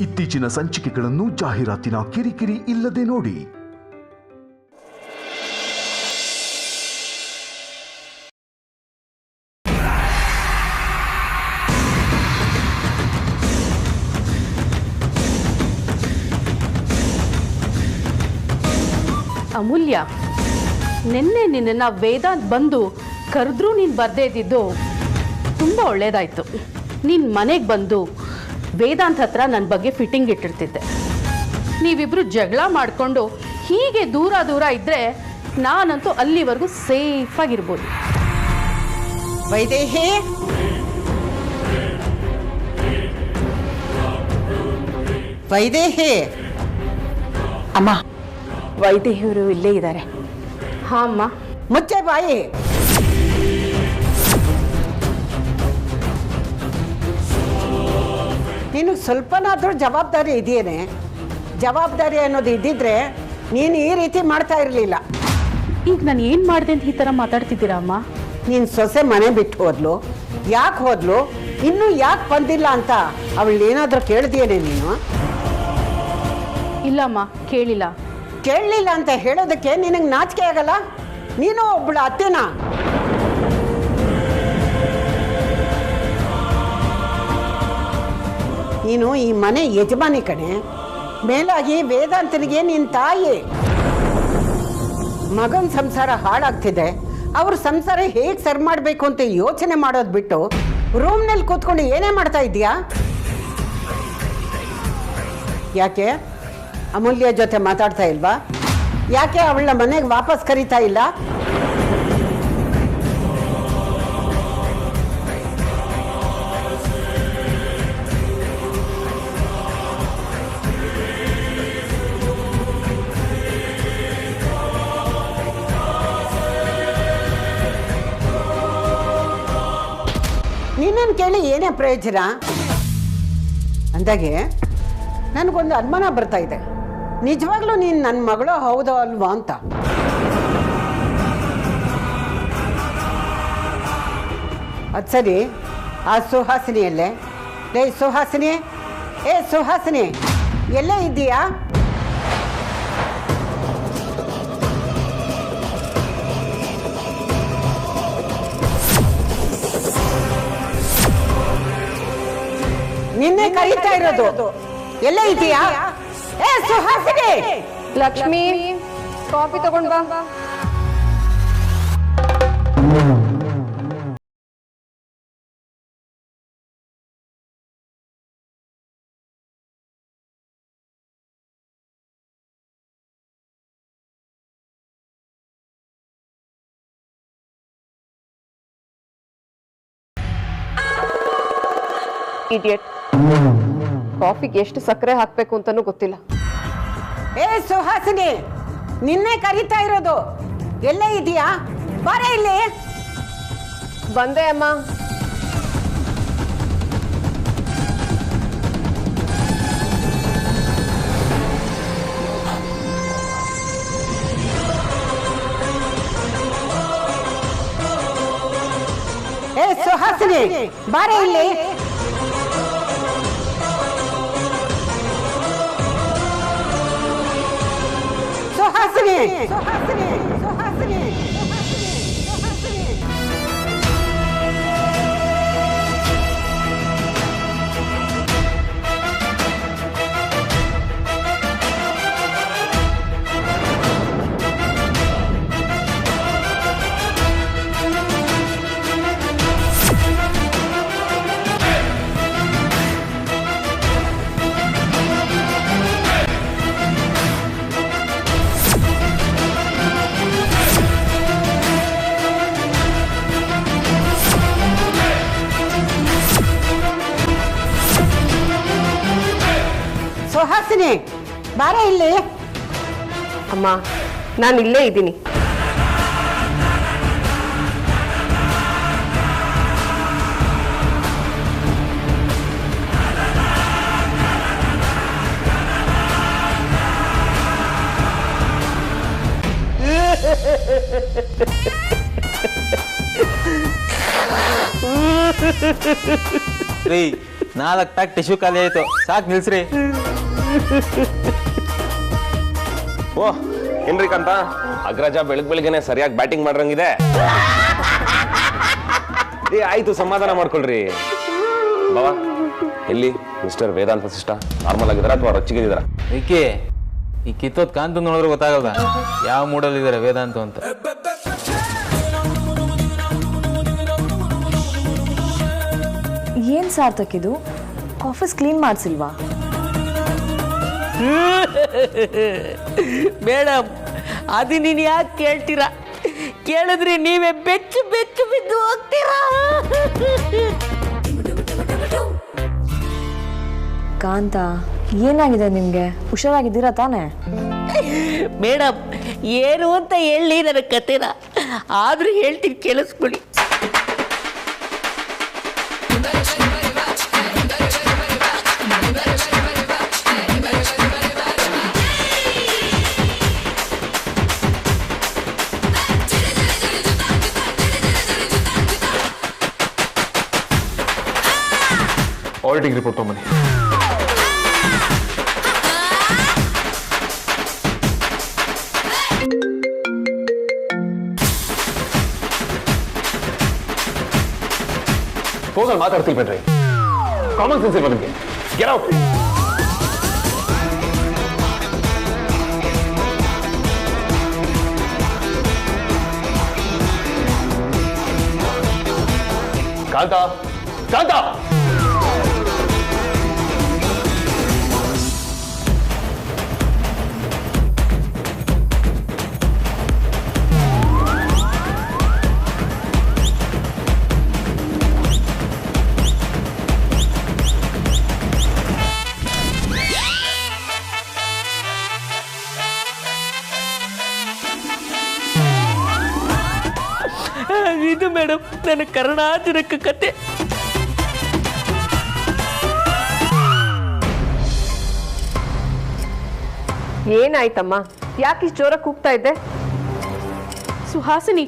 ಇತ್ತೀಚಿನ ಸಂಚಿಕೆಗಳನ್ನು ಜಾಹೀರಾತಿನ ಕಿರಿಕಿರಿ ಇಲ್ಲದೆ ನೋಡಿ. ಅಮೂಲ್ಯ, ನಿನ್ನೆ ನಿನ್ನ ವೇದಾಂತ್ ಬಂದು ಕರೆದ್ರೂ ನೀನು ಬರ್ದೇ ಇದ್ದಿದ್ದು ತುಂಬ ಒಳ್ಳೇದಾಯಿತು. ನೀನು ಮನೆಗೆ ಬಂದು ವೇದಾಂತ್ ಹತ್ರ ನನ್ನ ಬಗ್ಗೆ ಫಿಟ್ಟಿಂಗ್ ಇಟ್ಟಿರ್ತಿದ್ದೆ. ನೀವಿಬ್ಬರು ಜಗಳ ಮಾಡಿಕೊಂಡು ಹೀಗೆ ದೂರ ದೂರ ಇದ್ದರೆ ನಾನಂತೂ ಅಲ್ಲಿವರೆಗೂ ಸೇಫಾಗಿರ್ಬೋದು. ವೈದೇಹಿ, ವೈದೇಹಿ. ಅಮ್ಮ, ವೈದೇಹಿಯವರು ಇಲ್ಲೇ ಇದ್ದಾರೆ. ಹಾಂ ಅಮ್ಮ. ಮುಚ್ಚೆ ಬಾಯಿ. ನಿನಗೆ ಸ್ವಲ್ಪನಾದರೂ ಜವಾಬ್ದಾರಿ ಇದೆಯೇನೆ? ಜವಾಬ್ದಾರಿ ಅನ್ನೋದು ಇದ್ದಿದ್ರೆ ನೀನು ಈ ರೀತಿ ಮಾಡ್ತಾ ಇರಲಿಲ್ಲ. ಈಗ ನಾನು ಏನು ಮಾಡಿದೆ ಅಂತ ಈ ಥರ ಮಾತಾಡ್ತಿದ್ದೀರಾ ಅಮ್ಮ? ನೀನು ಸೊಸೆ ಮನೆ ಬಿಟ್ಟು ಹೋದ್ಲು, ಯಾಕೆ ಹೋದ್ಲು, ಇನ್ನೂ ಯಾಕೆ ಬಂದಿಲ್ಲ ಅಂತ ಅವಳೇನಾದರೂ ಕೇಳಿದೆಯೇನೆ ನೀನು? ಇಲ್ಲಮ್ಮ, ಕೇಳಿಲ್ಲ. ಕೇಳಲಿಲ್ಲ ಅಂತ ಹೇಳೋದಕ್ಕೆ ನಿನಗೆ ನಾಚಿಕೆ ಆಗಲ್ಲ? ನೀನು ಒಬ್ಬಳ ಅತ್ತೆನಾ? ನೀನು ಈ ಮನೆ ಯಜಮಾನಿ ಕಣೆ. ಮೇಲಾಗಿ ವೇದಾಂತನಿಗೆ ನಿನ್ನ ತಾಯಿ. ಮಗನ ಸಂಸಾರ ಹಾಳಾಗ್ತಿದೆ, ಅವ್ರ ಸಂಸಾರ ಹೇಗೆ ಸರಿ ಮಾಡಬೇಕು ಅಂತ ಯೋಚನೆ ಮಾಡೋದು ಬಿಟ್ಟು ರೂಮ್ನಲ್ಲಿ ಕೂತ್ಕೊಂಡು ಏನೇ ಮಾಡ್ತಾ ಇದೀಯಾ? ಯಾಕೆ ಅಮೂಲ್ಯ ಜೊತೆ ಮಾತಾಡ್ತಾ ಇಲ್ವಾ? ಯಾಕೆ ಅವಳ ಮನೆಗೆ ವಾಪಸ್ ಕರೀತಾ ಇಲ್ಲ? ನಿನ್ನನ್ನು ಕೇಳಿ ಏನೇ ಪ್ರಯೋಜನ? ಅಂದಾಗೆ ನನಗೊಂದು ಅನುಮಾನ ಬರ್ತಾ ಇದೆ. ನಿಜವಾಗ್ಲೂ ನೀನು ನನ್ನ ಮಗಳು ಹೌದೋ ಅಲ್ವಾ ಅಂತ. ಅದು ಸರಿ, ಆ ಸುಹಾಸಿನಿ ಎಲ್ಲೇ? ಲೇ ಸುಹಾಸಿನಿ, ಏ ಸುಹಾಸಿನಿ, ಎಲ್ಲೇ ಇದ್ದೀಯಾ? ನಿನ್ನೆ ಕರೀತಾ ಇರೋದು, ಎಲ್ಲೇ ಇದೆಯಾ? ಏ ಸುಹಾಸಿನಿ! ಲಕ್ಷ್ಮಿ, ಕಾಫಿ ತಗೊಂಡ್ ಬಾ. ಇಡಿಯಟ್, ಕಾಫಿಗೆ ಎಷ್ಟು ಸಕ್ಕರೆ ಹಾಕ್ಬೇಕು ಅಂತಾನೂ ಗೊತ್ತಿಲ್ಲ. ಏ ಸುಹಾಸಿನಿ, ನಿನ್ನೆ ಕರೀತಾ ಇರೋದು, ಎಲ್ಲೇ ಇದೆಯಾ? ಬಾರೆ ಇಲ್ಲಿ. ಬಂದೆ ಅಮ್ಮ. ಏ ಸುಹಾಸಿನಿ, ಬಾರೆ ಇಲ್ಲಿ. ಸುಹಾಸಿನಿ, ಸುಹಾಸಿನಿ, ಸುಹಾಸಿನಿ, ಸುಹಾಸಿನಿ. ಸುಹಾಸಿನಿ, ಬಾರೆ ಇಲ್ಲಿ. ಅಮ್ಮ, ನಾನು ಇಲ್ಲೇ ಇದ್ದೀನಿ. ರೀ, 4 ಪ್ಯಾಕ್ ಟಿಶ್ಯೂ ಖಾಲಿ ಆಯ್ತು, ಸಾಕು ನಿಲ್ಸ್ರಿ. ಓ ಏನ್ರಿ ಕಂತ ಅಗ್ರಜ ಬೆಳಗ್ಗೆನೆ ಸರಿಯಾಗಿ ಬ್ಯಾಟಿಂಗ್ ಮಾಡ್ರಂಗಿದೆ. ಆಯ್ತು, ಸಮಾಧಾನ ಮಾಡ್ಕೊಳ್ರಿ. ಬಾವಾ ಎಲ್ಲಿ ಮಿಸ್ಟರ್ ವೇದಾಂತ್ ವಸಿಷ್ಠ? ನಾರ್ಮಲ್ ಆಗಿದಾರ ಅಥವಾ ರೊಚ್ಚಿಗಿದಾರ? ಏಕೆ ಈ ಕಿತ್ತೋದ್ ಕಾಂತ ನೋಡಿದ್ರೆ ಗೊತ್ತಾಗಲ್ಲ ಯಾವ ಮೂಡಲ್ಲಿ ಇದಾರೆ ವೇದಾಂತ ಅಂತ. ಏನ್ ಸಾರ್ಥಕ್ ಇದು? Office clean ಮಾಡಿಸಿಲ್ವಾ? ಮೇಡಮ್, ಅದು ನೀನು ಯಾಕೆ ಕೇಳ್ತೀರಾ? ಕೇಳಿದ್ರೆ ನೀವೇ ಬೆಚ್ಚು ಬೆಚ್ಚು ಬಿದ್ದು ಹೋಗ್ತೀರಾ. ಕಾಂತ, ಏನಾಗಿದೆ ನಿಮ್ಗೆ? ಹುಷಾರಾಗಿದ್ದೀರಾ ತಾನೇ? ಮೇಡಮ್, ಏನು ಅಂತ ಹೇಳಿ ನನ್ನ ಕತೆನ, ಆದ್ರೂ ಹೇಳ್ತೀನಿ ಕೇಳಿಸ್ಕೊಳ್ಳಿ. ಆಡಿಟಿಂಗ್ ರಿಪೋರ್ಟ್ ತಗೊಂಬನ್ನಿ. ಫೋನಲ್ಲಿ ಮಾತಾಡ್ತಿಲ್ಬೇಡ್ರಿ, ಕಾಮನ್ ಸೆನ್ಸ್ ಇಲ್ವಾ ನಿಮಗೆ? Get out. ಕಾಂತ, ಕಾಂತ, ಇದು ಮೇಡಮ್ ನನ್ನ ಕರುಣಾಜನಕ ಕತೆ. ಏನಾಯ್ತಮ್ಮ? ಯಾಕೆ ಇಷ್ಟು ಜೋರಾಗಿ ಕೂಗ್ತಾ ಇದ್ದೆ? ಸುಹಾಸಿನಿ,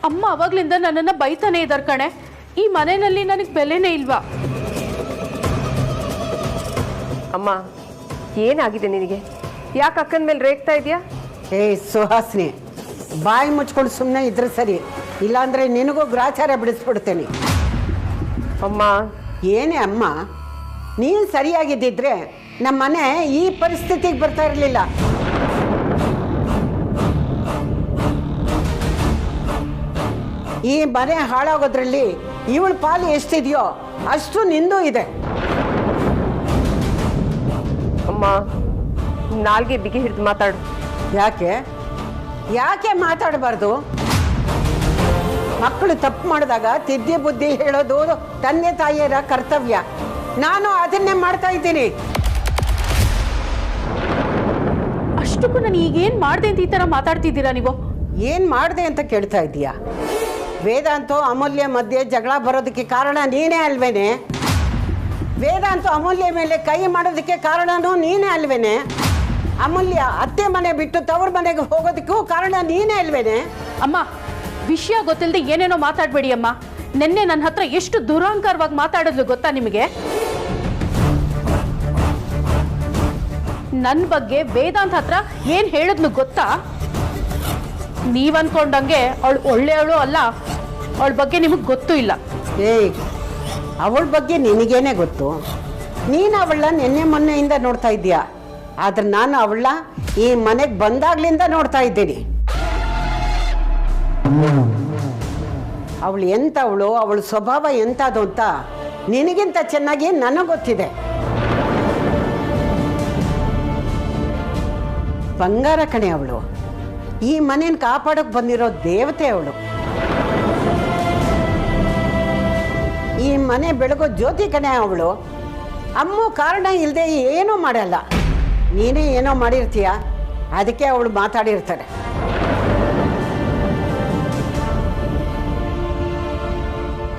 ಅಮ್ಮ ಅವಾಗ್ಲಿಂದ ನನ್ನನ್ನು ಬೈತಾನೆ ಇದ್ದಾರೆ ಕಣೆ. ಈ ಮನೆಯಲ್ಲಿ ನನಗೆ ಬೆಲೆನೇ ಇಲ್ವಾ? ಅಮ್ಮ, ಏನಾಗಿದೆ ನಿನಗೆ? ಯಾಕೆ ಅಕ್ಕನ ಮೇಲೆ ರೇಗ್ತಾ ಇದೆಯಾ? ಏ ಸುಹಾಸಿನಿ, ಬಾಯಿ ಮುಚ್ಕೊಂಡು ಸುಮ್ಮನೆ ಇದ್ರೆ ಸರಿ, ಇಲ್ಲಾಂದ್ರೆ ನಿನಗೂ ಗ್ರಾಚಾರ ಬಿಡಿಸ್ಬಿಡ್ತೇನೆ. ಅಮ್ಮ, ಏನೇ ಅಮ್ಮ, ನೀನು ಸರಿಯಾಗಿದ್ದಿದ್ರೆ ನಮ್ಮ ಮನೆ ಈ ಪರಿಸ್ಥಿತಿಗೆ ಬರ್ತಾ ಇರಲಿಲ್ಲ. ಈ ಮನೆ ಹಾಳಾಗೋದ್ರಲ್ಲಿ ಇವಳ ಪಾಲು ಎಷ್ಟಿದೆಯೋ ಅಷ್ಟು ನಿಂದು ಇದೆ. ಅಮ್ಮ, ನಾಲ್ಗೆ ಬಿಗಿ ಹಿಡಿದು ಮಾತಾಡು. ಯಾಕೆ ಯಾಕೆ ಮಾತಾಡಬಾರ್ದು? ಮಕ್ಕಳು ತಪ್ಪು ಮಾಡಿದಾಗ ತಿದ್ದಿ ಬುದ್ಧಿ ಹೇಳೋದು ತಂದೆ ತಾಯಿಯರ ಕರ್ತವ್ಯ. ನಾನು ಅದನ್ನೇ ಮಾಡ್ತಾ ಇದ್ದೀನಿ. ಅಷ್ಟಕ್ಕೂ ನಾನು ಈಗೇನು ಮಾಡಿದೆ ಅಂತ ಈ ಥರ ಮಾತಾಡ್ತಿದ್ದೀರಾ ನೀವು? ಏನು ಮಾಡಿದೆ ಅಂತ ಕೇಳ್ತಾ ಇದ್ದೀಯಾ? ವೇದಾಂತ ಅಮೂಲ್ಯ ಮಧ್ಯೆ ಜಗಳ ಬರೋದಕ್ಕೆ ಕಾರಣ ನೀನೇ ಅಲ್ವೇನೆ? ವೇದಾಂತ ಅಮೂಲ್ಯ ಮೇಲೆ ಕೈ ಮಾಡೋದಕ್ಕೆ ಕಾರಣನೂ ನೀನೇ ಅಲ್ವೇನೆ? ಅಮೂಲ್ಯ ಅತ್ತೆ ಮನೆ ಬಿಟ್ಟು ತವ್ರ ಮನೆಗೆ ಹೋಗೋದಕ್ಕೂ ಕಾರಣ ನೀನೇ ಅಲ್ವೇನೆ? ಅಮ್ಮ, ವಿಷಯ ಗೊತ್ತಿಲ್ಲದೆ ಏನೇನೋ ಮಾತಾಡಬೇಡಿ ಅಮ್ಮ. ನಿನ್ನೆ ನನ್ನ ಹತ್ರ ಎಷ್ಟು ದುರಹಂಕಾರವಾಗಿ ಮಾತಾಡಿದ್ಲು ಗೊತ್ತಾ ನಿಮಗೆ? ನನ್ನ ಬಗ್ಗೆ ವೇದಾಂತ ಹತ್ರ ಏನು ಹೇಳಿದ್ಲು ಗೊತ್ತಾ? ನೀವು ಅನ್ಕೊಂಡಂಗೆ ಅವಳು ಒಳ್ಳೆಯವಳು ಅಲ್ಲ, ಅವಳ ಬಗ್ಗೆ ನಿಮಗೆ ಗೊತ್ತೂ ಇಲ್ಲ. ಏಯ್, ಅವಳ ಬಗ್ಗೆ ನಿನಗೇನೆ ಗೊತ್ತು. ನೀನು ಅವಳನ್ನ ನಿನ್ನೆ ಮೊನ್ನೆಯಿಂದ ನೋಡ್ತಾ ಇದ್ದೀಯಾ, ಆದ್ರೆ ನಾನು ಅವಳನ್ನ ಈ ಮನೆಗೆ ಬಂದಾಗ್ಲಿಂದ ನೋಡ್ತಾ ಇದ್ದೀನಿ. ಅವಳು ಎಂಥವಳು, ಅವಳ ಸ್ವಭಾವ ಎಂಥದ್ದು ಅಂತ ನಿನಗಿಂತ ಚೆನ್ನಾಗಿ ನನಗೆ ಗೊತ್ತಿದೆ. ಬಂಗಾರ ಕಣೆ ಅವಳು. ಈ ಮನೇನ ಕಾಪಾಡೋಕೆ ಬಂದಿರೋ ದೇವತೆ ಅವಳು. ಈ ಮನೆ ಬೆಳಗೋ ಜ್ಯೋತಿ ಕಣೆ ಅವಳು. ಅಮ್ಮು ಕಾರಣ ಇಲ್ಲದೆ ಏನೂ ಮಾಡಲ್ಲ. ನೀನೇ ಏನೋ ಮಾಡಿರ್ತೀಯ, ಅದಕ್ಕೆ ಅವಳು ಮಾತಾಡಿರ್ತಾರೆ.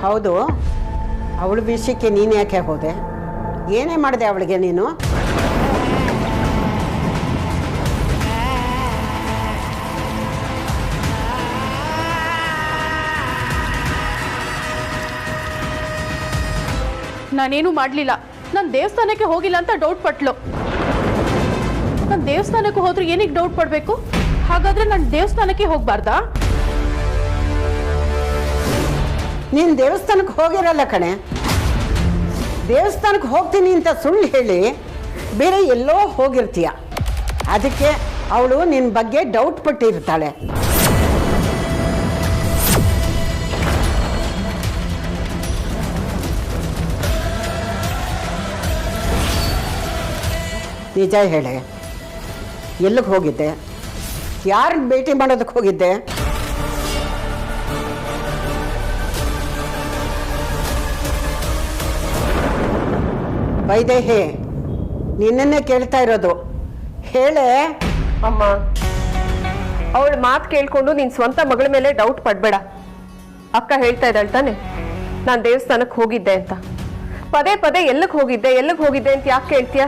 ಹೌದು, ಅವಳ ವಿಷಯಕ್ಕೆ ನೀನು ಯಾಕೆ ಹೋದೆ? ಏನೇ ಮಾಡಿದೆ ಅವಳಿಗೆ ನೀನು? ನಾನೇನು ಮಾಡಲಿಲ್ಲ. ನಾನು ದೇವಸ್ಥಾನಕ್ಕೆ ಹೋಗಿಲ್ಲ ಅಂತ ಡೌಟ್ ಪಟ್ಲು. ನಾನು ದೇವಸ್ಥಾನಕ್ಕೆ ಹೋದ್ರೆ ಏನಕ್ಕೆ ಡೌಟ್ ಪಡಬೇಕು? ಹಾಗಾದ್ರೆ ನಾನು ದೇವಸ್ಥಾನಕ್ಕೆ ಹೋಗ್ಬಾರ್ದಾ? ನೀನು ದೇವಸ್ಥಾನಕ್ಕೆ ಹೋಗಿರಲ್ಲ ಕಣೆ. ದೇವಸ್ಥಾನಕ್ಕೆ ಹೋಗ್ತೀನಿ ಅಂತ ಸುಳ್ಳು ಹೇಳಿ ಬೇರೆ ಎಲ್ಲೋ ಹೋಗಿರ್ತೀಯ. ಅದಕ್ಕೆ ಅವಳು ನಿನ್ನ ಬಗ್ಗೆ ಡೌಟ್ ಪಟ್ಟಿರ್ತಾಳೆ. ನಿಜ ಹೇಳೆ, ಎಲ್ಲಿಗೆ ಹೋಗಿದ್ದೆ? ಯಾರನ್ನ ಭೇಟಿ ಮಾಡೋದಕ್ಕೆ ಹೋಗಿದ್ದೆ? ವೈದೇಹಿ, ನಿನ್ನನ್ನೇ ಕೇಳ್ತಾ ಇರೋದು, ಹೇಳೆ. ಅಮ್ಮ, ಅವಳ ಮಾತು ಕೇಳ್ಕೊಂಡು ನಿನ್ ಸ್ವಂತ ಮಗಳ ಮೇಲೆ ಡೌಟ್ ಪಡ್ಬೇಡ. ಅಕ್ಕ ಹೇಳ್ತಾ ಇದ್ದಾಳೆ ತಾನೆ ನಾನು ದೇವಸ್ಥಾನಕ್ಕೆ ಹೋಗಿದ್ದೆ ಅಂತ. ಪದೇ ಪದೇ ಎಲ್ಲಿಗೆ ಹೋಗಿದ್ದೆ ಅಂತ ಯಾಕೆ ಕೇಳ್ತೀಯ?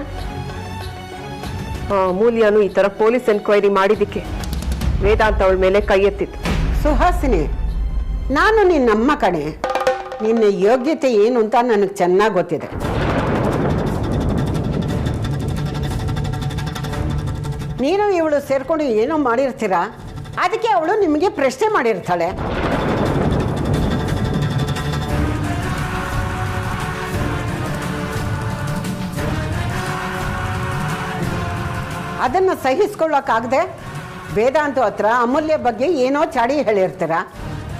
ಅಮೂಲ್ಯನು ಈ ತರ ಪೊಲೀಸ್ ಎನ್ಕ್ವೈರಿ ಮಾಡಿದ್ದಕ್ಕೆ ವೇದಾಂತ ಅವಳ ಮೇಲೆ ಕೈ ಎತ್ತಿತ್ತು. ಸುಹಾಸಿನಿ, ನಾನು ನಿನ್ನಮ್ಮ ಕಣೆ. ನಿನ್ನ ಯೋಗ್ಯತೆ ಏನು ಅಂತ ನನಗೆ ಚೆನ್ನಾಗಿ ಗೊತ್ತಿದೆ. ನೀನು ಇವಳು ಸೇರ್ಕೊಂಡು ಏನೋ ಮಾಡಿರ್ತೀರಾ, ಅದಕ್ಕೆ ಅವಳು ನಿಮಗೆ ಪ್ರಶ್ನೆ ಮಾಡಿರ್ತಾಳೆ. ಅದನ್ನು ಸಹಿಸ್ಕೊಳ್ಳೋಕ್ಕಾಗದೆ ವೇದಾಂತ ಹತ್ರ ಅಮೂಲ್ಯ ಬಗ್ಗೆ ಏನೋ ಚಾಡಿ ಹೇಳಿರ್ತೀರ.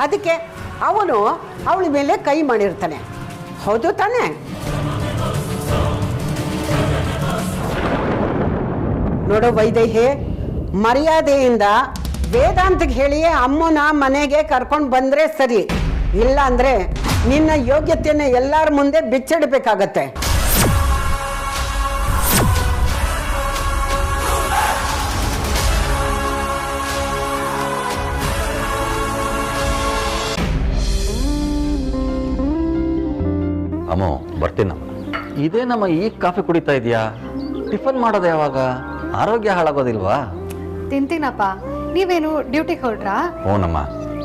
ಅದಕ್ಕೆ ಅವನು ಅವಳ ಮೇಲೆ ಕೈ ಮಾಡಿರ್ತಾನೆ. ಹೌದು ತಾನೇ? ನೋಡು ವೈದೇಹಿ, ಮರ್ಯಾದೆಯಿಂದ ವೇದಾಂತಕ್ಕೆ ಹೇಳಿಯೇ ಅಮ್ಮನ ಮನೆಗೆ ಕರ್ಕೊಂಡು ಬಂದರೆ ಸರಿ. ಇಲ್ಲ ಅಂದರೆ ನಿನ್ನ ಯೋಗ್ಯತೆಯನ್ನು ಎಲ್ಲರ ಮುಂದೆ ಬಿಚ್ಚಿಡಬೇಕಾಗತ್ತೆ. ಅಮ್ಮೋ, ಬರ್ತೀನಮ್ಮ. ಇದೇನಮ್ಮ ಈಗ ಕಾಫಿ ಕುಡಿತಾ ಇದೆಯಾ? ಟಿಫನ್ ಮಾಡೋದು ಯಾವಾಗ? ಆರೋಗ್ಯ ಹಾಳಾಗೋದಿಲ್ವಾ? ತಿಂತೀನಪ್ಪ. ನೀವೇನು ಡ್ಯೂಟಿಗೆ ಹೊರಟ್ರಾ? ಹ್ಞೂನಮ್ಮ.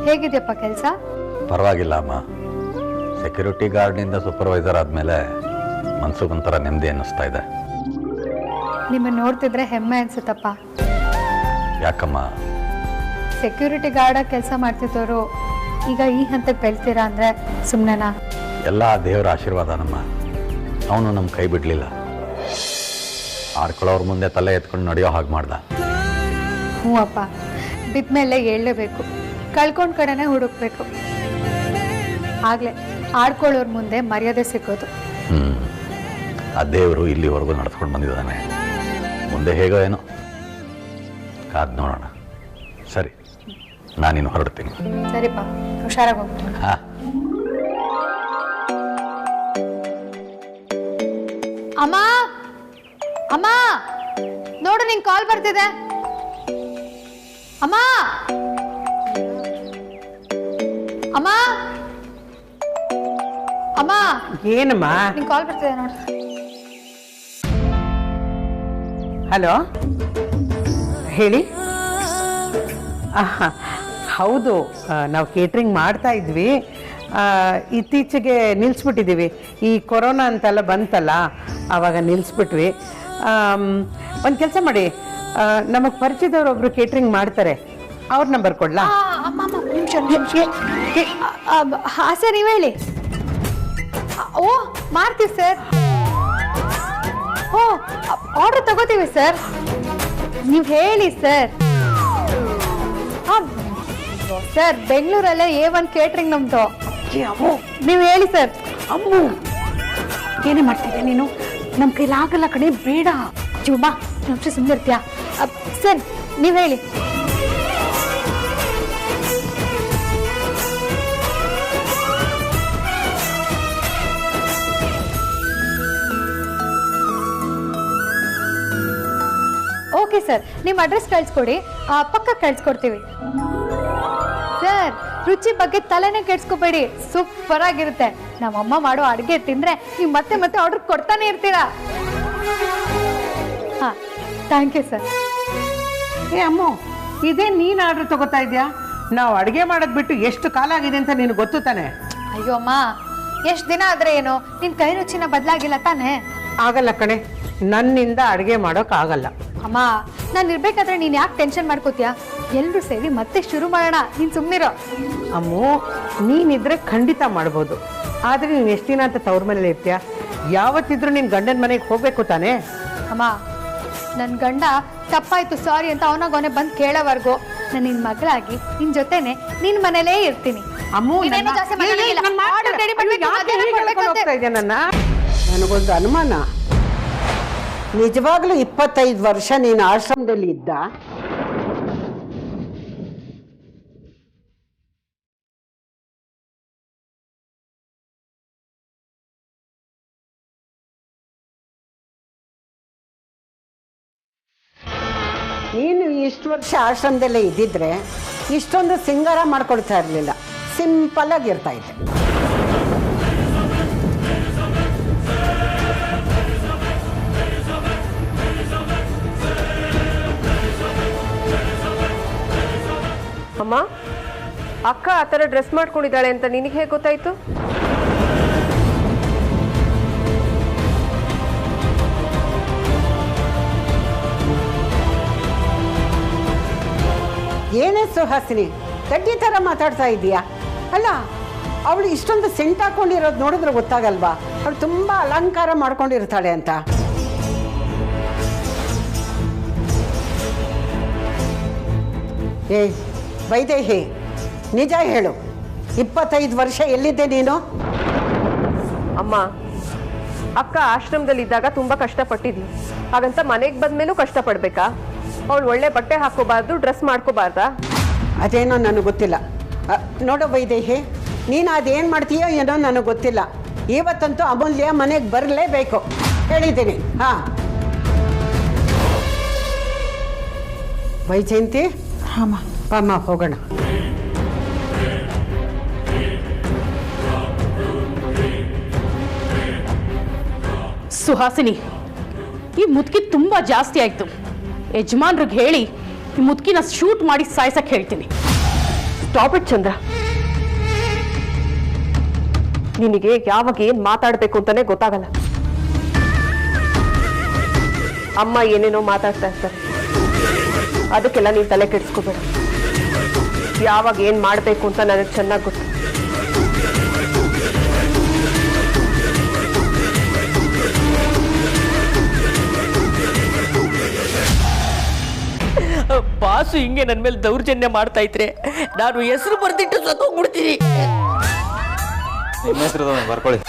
ಹೇಗಿದೆಯಪ್ಪ ಕೆಲಸ? ಪರವಾಗಿಲ್ಲ ಅಮ್ಮ. ಸೆಕ್ಯೂರಿಟಿ ಗಾರ್ಡ್ನಿಂದ ಸೂಪರ್ವೈಸರ್ ಆದಮೇಲೆ ಮನ್ಸಿಗೊಂಥರ ನೆಮ್ಮದಿ ಅನ್ನಿಸ್ತಾ ಇದೆ. ನಿಮ್ಮನ್ನು ನೋಡ್ತಿದ್ರೆ ಹೆಮ್ಮೆ ಅನ್ಸುತ್ತಪ್ಪ. ಯಾಕಮ್ಮ? ಸೆಕ್ಯೂರಿಟಿ ಗಾರ್ಡಾಗಿ ಕೆಲಸ ಮಾಡ್ತಿದ್ದವರು ಈಗ ಈ ಹಂತಕ್ಕೆ ಬೆಳ್ತೀರಾ ಅಂದರೆ ಸುಮ್ಮನೆನಾ? ಎಲ್ಲ ದೇವರ ಆಶೀರ್ವಾದ ನಮ್ಮ. ಅವನು ನಮ್ಮ ಕೈ ಬಿಡಲಿಲ್ಲ. ಆಡ್ಕೊಳ್ಳೋರ ಮುಂದೆ ತಲೆ ಎತ್ಕೊಂಡು ನಡೆಯೋ ಹಾಗೆ ಮಾಡ್ದ. ಹ್ಞೂ ಅಪ್ಪ, ಬಿದ್ಮೇಲೆ ಹೇಳಲೇಬೇಕು, ಕಳ್ಕೊಂಡು ಕಡೆನೇ ಹುಡುಕ್ಬೇಕು. ಆಗಲೇ ಆಡ್ಕೊಳ್ಳೋರ ಮುಂದೆ ಮರ್ಯಾದೆ ಸಿಗೋದು. ಆ ದೇವರು ಇಲ್ಲಿವರೆಗೂ ನಡೆಸ್ಕೊಂಡು ಬಂದಿದ್ದಾನೆ. ಮುಂದೆ ಹೇಗೋ ಏನೋ ಕಾದ್ ನೋಡೋಣ. ಸರಿ, ನಾನಿನ್ನು ಹೊರಡ್ತೀನಿ. ಸರಿಪ್ಪ, ಹುಷಾರಾಗಿ ಹೋಗ್ತೀನಿ. ಹಾಂ. ಅಮ್ಮ, ಅಮ್ಮ, ನೋಡು, ನಿಂಗೆ ಕಾಲ್ ಬರ್ತಿದೆ. ಅಮ್ಮ, ಅಮ್ಮ, ಅಮ್ಮ, ಏನಮ್ಮ? ನಿಂಗೆ ಕಾಲ್ ಬರ್ತಿದೆ ನೋಡು. ಹಲೋ, ಹೇಳಿ. ಹೌದು, ನಾವು ಕೇಟ್ರಿಂಗ್ ಮಾಡ್ತಾ ಇದ್ವಿ. ಇತ್ತೀಚೆಗೆ ನಿಲ್ಲಿಸ್ಬಿಟ್ಟಿದ್ದೀವಿ. ಈ ಕೊರೋನಾ ಅಂತೆಲ್ಲ ಬಂತಲ್ಲ, ಆವಾಗ ನಿಲ್ಲಿಸ್ಬಿಟ್ವಿ. ಒಂದು ಕೆಲಸ ಮಾಡಿ, ನಮಗೆ ಪರಿಚಯದವ್ರು ಒಬ್ರು ಕೇಟ್ರಿಂಗ್ ಮಾಡ್ತಾರೆ, ಅವ್ರ ನಂಬರ್ ಕೊಡ್ಲಾ? ಹಾಂ ಸರ್, ನೀವು ಹೇಳಿ. ಓ, ಮಾಡ್ತೀವಿ ಸರ್. ಓ, ಆರ್ಡರ್ ತಗೋತೀವಿ ಸರ್. ನೀವು ಹೇಳಿ ಸರ್. ಹಾಂ ಸರ್, ಬೆಂಗಳೂರಲ್ಲೇ A1 ಕೇಟ್ರಿಂಗ್ ನಮ್ಮದು. ನೀವು ಹೇಳಿ ಸರ್. ಅಮ್ಮು, ಏನೇ ಮಾಡ್ತಿದ್ದೆ ನೀನು? ನಮ್ಮ ಕೈಲಾಗಲ್ಲ ಕಣೆ, ಬೇಡ. ಚುಮ್ಮಾ, ನಿಮಿಷ ಸುಮ್ಮನೆ ಇರ್ತೀಯಾ? ಸರ್, ನೀವು ಹೇಳಿ. ಓಕೆ ಸರ್, ನಿಮ್ಮ ಅಡ್ರೆಸ್ ಕಳಿಸ್ಕೊಡಿ, ಪಕ್ಕ ಕಳಿಸ್ಕೊಡ್ತೀವಿ. ಸರ್, ರುಚಿ ಬಗ್ಗೆ ತಲೆನೇ ಕೆಡ್ಸ್ಕೋಬೇಡಿ, ಸೂಪರ್ ಆಗಿರುತ್ತೆ. ನಮ್ಮಮ್ಮ ಮಾಡೋ ಅಡುಗೆ ತಿಂದ್ರೆ ನೀವು ಮತ್ತೆ ಮತ್ತೆ ಆರ್ಡರ್ ಕೊಡ್ತಾನೆ ಇರ್ತೀರಾ. ಹಾಂ, ಥ್ಯಾಂಕ್ ಯು ಸರ್. ಏ ಅಮ್ಮು, ಇದೇ ನೀನು ಆರ್ಡ್ರ್ ತಗೋತಾ ಇದೆಯಾ? ನಾವು ಅಡುಗೆ ಮಾಡೋದು ಬಿಟ್ಟು ಎಷ್ಟು ಕಾಲ ಆಗಿದೆ ಅಂತ ನಿನಗೆ ಗೊತ್ತು ತಾನೆ? ಅಯ್ಯೋ ಅಮ್ಮ, ಎಷ್ಟು ದಿನ ಆದರೆ ಏನು, ನಿನ್ನ ಕೈ ರುಚಿನ ಬದಲಾಗಿಲ್ಲ ತಾನೇ? ಆಗಲ್ಲ ಕಣೆ, ನನ್ನಿಂದ ಅಡುಗೆ ಮಾಡೋಕ್ಕಾಗಲ್ಲ. ಅಮ್ಮ ನಾನು ಇರ್ಬೇಕಾದ್ರೆ ನೀನು ಯಾಕೆ ಟೆನ್ಷನ್ ಮಾಡ್ಕೋತೀಯ? ಎಲ್ಲರೂ ಸೇರಿ ಮತ್ತೆ ಶುರು ಮಾಡೋಣ, ನೀನು ಸುಮ್ಮನಿರೋ. ಅಮ್ಮು, ನೀನಿದ್ರೆ ಖಂಡಿತ ಮಾಡ್ಬೋದು. ಆದರೆ ನೀನು ಎಷ್ಟು ದಿನ ಅಂತ ತವ್ರ ಮನೇಲಿ ಇರ್ತೀಯ? ಯಾವತ್ತಿದ್ರೂ ನಿನ್ನ ಗಂಡನ ಮನೆಗೆ ಹೋಗ್ಬೇಕು ತಾನೇ? ಅಮ್ಮ, ನನ್ನ ಗಂಡ ತಪ್ಪಾಯ್ತು ಸಾರಿ ಅಂತ ಅವನಾಗವನೇ ಬಂದು ಕೇಳೋವರೆಗೂ ನಾನು ನಿನ್ನ ಮಗಳಾಗಿ ನಿನ್ನ ಜೊತೆನೆ ನಿನ್ನ ಮನೇಲೇ ಇರ್ತೀನಿ. ಅಮ್ಮು, ನನಗೊಂದು ಅನುಮಾನ. ನಿಜವಾಗ್ಲೂ 25 ವರ್ಷ ನೀನು ಆಶ್ರಮದಲ್ಲಿ ಇದ್ದ? ನೀನು ಇಷ್ಟು ವರ್ಷ ಆಶ್ರಮದಲ್ಲೇ ಇದ್ದಿದ್ರೆ ಇಷ್ಟೊಂದು ಸಿಂಗಾರ ಮಾಡ್ಕೊಳ್ತಾ ಇರಲಿಲ್ಲ, ಸಿಂಪಲ್ ಆಗಿರ್ತಾ ಇದ್ದೆ. ಅಮ್ಮ, ಅಕ್ಕ ಆ ಥರ ಡ್ರೆಸ್ ಮಾಡ್ಕೊಂಡಿದ್ದಾಳೆ ಅಂತ ನಿನಗೆ ಹೇಗೆ ಗೊತ್ತಾಯ್ತು? ಏನೇ ಸುಹಾಸಿನಿ, ಕಡ್ಡಿ ಥರ ಮಾತಾಡ್ತಾ ಇದೀಯಾ? ಅಲ್ಲ, ಅವಳು ಇಷ್ಟೊಂದು ಸೆಂಟ್ ಹಾಕೊಂಡಿರೋದು ನೋಡಿದ್ರೆ ಗೊತ್ತಾಗಲ್ವಾ ಅವಳು ತುಂಬ ಅಲಂಕಾರ ಮಾಡ್ಕೊಂಡಿರ್ತಾಳೆ ಅಂತ? ಏಯ್ ವೈದೇಹಿ, ನಿಜ ಹೇಳು, 25 ವರ್ಷ ಎಲ್ಲಿದ್ದೆ ನೀನು? ಅಮ್ಮ, ಅಕ್ಕ ಆಶ್ರಮದಲ್ಲಿದ್ದಾಗ ತುಂಬ ಕಷ್ಟಪಟ್ಟಿದ್ಲು. ಹಾಗಂತ ಮನೆಗೆ ಬಂದ್ಮೇಲೂ ಕಷ್ಟಪಡ್ಬೇಕಾ? ಅವಳು ಒಳ್ಳೆ ಬಟ್ಟೆ ಹಾಕೋಬಾರ್ದು, ಡ್ರೆಸ್ ಮಾಡ್ಕೋಬಾರ್ದಾ? ಅದೇನೋ ನನಗೆ ಗೊತ್ತಿಲ್ಲ. ನೋಡೋ ವೈದೇಹಿ, ನೀನು ಅದೇನು ಮಾಡ್ತೀಯೋ ಏನೋ ನನಗೆ ಗೊತ್ತಿಲ್ಲ. ಇವತ್ತಂತೂ ಅಮೂಲ್ಯ ಮನೆಗೆ ಬರಲೇಬೇಕು, ಹೇಳಿದ್ದೀನಿ. ಹಾಂ ವೈಜಯಂತಿ, ಅಮ್ಮ ಹೋಗೋಣ. ಸುಹಾಸಿನಿ, ಈ ಮುದುಕಿ ತುಂಬಾ ಜಾಸ್ತಿ ಆಯ್ತು. ಯಜಮಾನ್ರಿಗೆ ಹೇಳಿ ಈ ಮುದುಕಿನ ಶೂಟ್ ಮಾಡಿ ಸಾಯ್ಸಕ್ಕೆ ಹೇಳ್ತೀನಿ. ಸ್ಟಾಪ್ ಇಟ್ ಚಂದ್ರ. ನಿನಗೆ ಯಾವಾಗ ಏನ್ ಮಾತಾಡ್ಬೇಕು ಅಂತಾನೆ ಗೊತ್ತಾಗಲ್ಲ. ಅಮ್ಮ ಏನೇನೋ ಮಾತಾಡ್ತಾ ಇರ್ತಾರೆ, ಅದಕ್ಕೆಲ್ಲ ನೀನ್ ತಲೆ ಕೆಡಿಸ್ಕೋಬೇಡ. ಯಾವಾಗ ಏನ್ ಮಾಡ್ಬೇಕು ಅಂತ ನನಗೆ ಚೆನ್ನಾಗಿ ಗೊತ್ತು. ಬಾಸು ಹಿಂಗೆ ನನ್ನ ಮೇಲೆ ದೌರ್ಜನ್ಯ ಮಾಡ್ತಾ ಇದ್ರೆ ನಾನು ಹೆಸರು ಬರ್ದಿಟ್ಟು ಸತ್ತೋಗ್ಬಿಡ್ತೀನಿ. ನಿಮ್ಮ ಹೆಸರು ಬರ್ಕೊಳ್ಳಿ.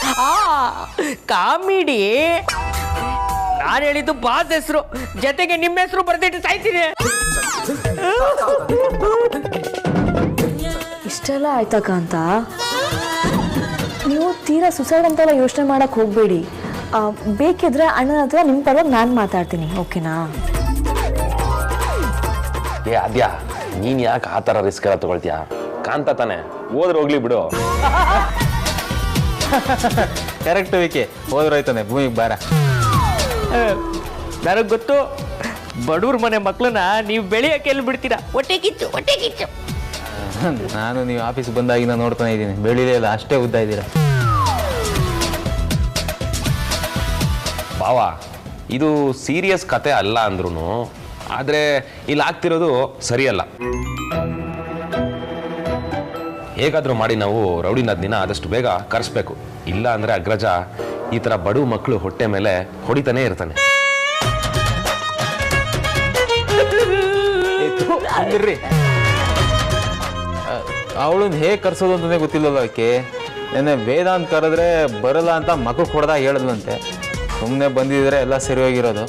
ಕಾಮಿಡಿ. ನಾನು ಹೇಳಿದ್ದು ಬಾಸ್ ಹೆಸರು, ಜೊತೆಗೆ ನಿಮ್ಮ ಹೆಸರು ಬರ್ದಿಟ್ಟು ಸಾಯ್ತೀನಿ. ಇಷ್ಟೆಲ್ಲ ಆಯ್ತಕ್ಕ ಅಂತ ನೀವು ತೀರಾ ಸುಸೈಡ್ ಅಂತೆಲ್ಲ ಯೋಚನೆ ಮಾಡಕ್ ಹೋಗ್ಬೇಡಿ. ಬೇಕಿದ್ರೆ ಅಣ್ಣನ ಹತ್ರ ನಿಮ್ಮ ಪರವಾಗಿ ನಾನು ಮಾತಾಡ್ತೀನಿ, ಓಕೆನಾ? ಏ ಆದ್ಯಾ, ನೀನ್ ಯಾಕೆ ಆ ಥರ ರಿಸ್ಕ್ ಎಲ್ಲ ತಗೊಳ್ತೀಯ? ಕಾಂತ ತಾನೆ, ಹೋದ್ರೆ ಹೋಗ್ಲಿ ಬಿಡು. ಕರೆಕ್ಟ್ ವಿಕೆ, ಹೋದ್ರೋಯ್ತಾನೆ ಭೂಮಿಗೆ ಬಾರ. ನನಗೆ ಗೊತ್ತು, ಬಡವ್ರ ಮನೆ ಮಕ್ಕಳನ್ನ ನೀವು ಬೆಳೆಯಕ್ಕೆ ಎಲ್ಲಿ ಬಿಡ್ತೀರಾ? ಹೊಟ್ಟೆ ಕಿಚ್ಚು, ಹೊಟ್ಟೆ ಕಿಚ್ಚು. ನಾನು ನೀವು ಆಫೀಸ್ ಬಂದಾಗಿನ ನೋಡ್ತಾನೆ ಇದ್ದೀನಿ, ಬೆಳಿಲೇ ಇಲ್ಲ, ಅಷ್ಟೇ ಉದ್ದ ಇದ್ದೀರಾ. ಬಾವ, ಇದು ಸೀರಿಯಸ್ ಕತೆ ಅಲ್ಲ ಅಂದ್ರೂ, ಆದರೆ ಇಲ್ಲಿ ಆಗ್ತಿರೋದು ಸರಿಯಲ್ಲ. ಹೇಗಾದರೂ ಮಾಡಿ ನಾವು ರೌಡಿನ ದಿನ ಆದಷ್ಟು ಬೇಗ ಕರೆಸ್ಬೇಕು. ಇಲ್ಲ ಅಂದರೆ ಅಗ್ರಜ ಈ ಥರ ಬಡವ ಮಕ್ಕಳು ಹೊಟ್ಟೆ ಮೇಲೆ ಹೊಡಿತಾನೆ ಇರ್ತಾನೆ. ಅವಳನ್ನ ಹೇಗೆ ಕರ್ಸೋದು ಅಂತಲೇ ಗೊತ್ತಿಲ್ಲಲ್ಲ ಆಕೆ. ನೆನ್ನೆ ವೇದಾಂತ್ ಕರೆದ್ರೆ ಬರಲ್ಲ ಅಂತ ಮಗಕ್ಕೆ ಹೊಡೆದಾಗ ಹೇಳಿದ್ಲಂತೆ. ಸುಮ್ಮನೆ ಬಂದಿದ್ರೆ ಎಲ್ಲ ಸರಿ ಹೋಗಿರೋದು.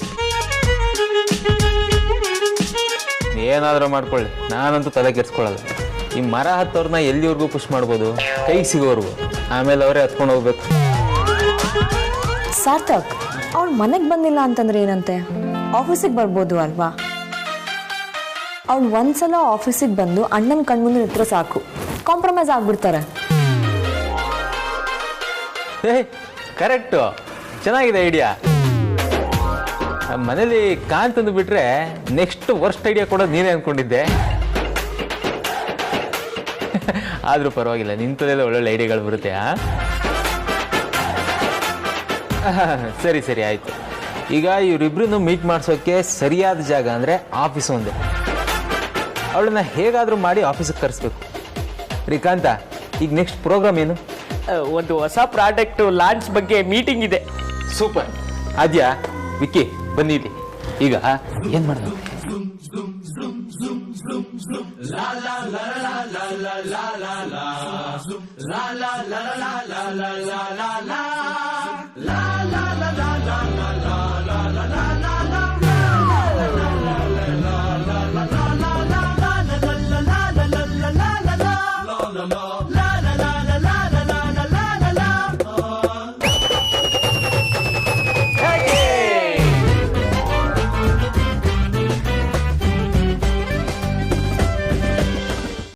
ಏನಾದರೂ ಮಾಡ್ಕೊಳ್ಳಿ, ನಾನಂತೂ ತಲೆ ಕೆಡ್ಸ್ಕೊಳ್ಳಲ್ಲ. ಈ ಮರ ಹತ್ತವ್ರನ್ನ ಎಲ್ಲಿವರೆಗೂ ಪುಷ್ ಮಾಡ್ಬೋದು? ಕೈ ಸಿಗೋರ್ಗು, ಆಮೇಲೆ ಅವರೇ ಹತ್ಕೊಂಡು ಹೋಗ್ಬೇಕು. ಸಾರ್ಥಕ್, ಅವ್ಳು ಮನೆಗೆ ಬಂದಿಲ್ಲ ಅಂತಂದ್ರೆ ಏನಂತೆ? ಆಫೀಸಿಗೆ ಬರ್ಬೋದು ಅಲ್ವಾ? ಅವ್ಳು ಒಂದ್ಸಲ ಆಫೀಸಿಗೆ ಬಂದು ಅಣ್ಣನ ಕಣ್ಮುಂದೆ ನಿಂತ್ರೆ ಸಾಕು, ಕಾಂಪ್ರಮೈಸ್ ಆಗ್ಬಿಡ್ತಾರೆ. ಕರೆಕ್ಟು, ಚೆನ್ನಾಗಿದೆ ಐಡಿಯಾ. ಮನೇಲಿ ಕಾಂತಂದು ಬಿಟ್ರೆ ನೆಕ್ಸ್ಟ್ ವರ್ಸ್ಟ್ ಐಡಿಯಾ ಕೊಡೋದು ನೀನೇ ಅಂದ್ಕೊಂಡಿದ್ದೆ. ಆದರೂ ಪರವಾಗಿಲ್ಲ, ನಿಂತಲೆಲ್ಲ ಒಳ್ಳೊಳ್ಳೆ ಐಡಿಯಾಗಳು ಬರುತ್ತೆ. ಸರಿ ಸರಿ ಆಯಿತು. ಈಗ ಇವರಿಬ್ರು ಮೀಟ್ ಮಾಡಿಸೋಕ್ಕೆ ಸರಿಯಾದ ಜಾಗ ಅಂದರೆ ಆಫೀಸ್ ಒಂದೇ. ಅವಳನ್ನ ಹೇಗಾದರೂ ಮಾಡಿ ಆಫೀಸಿಗೆ ಕರೆಸ್ಬೇಕು. ಶ್ರೀಕಾಂತ, ಈಗ ನೆಕ್ಸ್ಟ್ ಪ್ರೋಗ್ರಾಮ್ ಏನು? ಒಂದು ಹೊಸ ಪ್ರಾಡಕ್ಟ್ ಲಾಂಚ್ ಬಗ್ಗೆ ಮೀಟಿಂಗ್ ಇದೆ. ಸೂಪರ್. ಅದ್ಯಾ ವಿಕ್ಕಿ ಬನ್ನಿ ಇಲ್ಲಿ. ಈಗ ಏನು ಮಾಡೋದು? la la la la la la la la la la la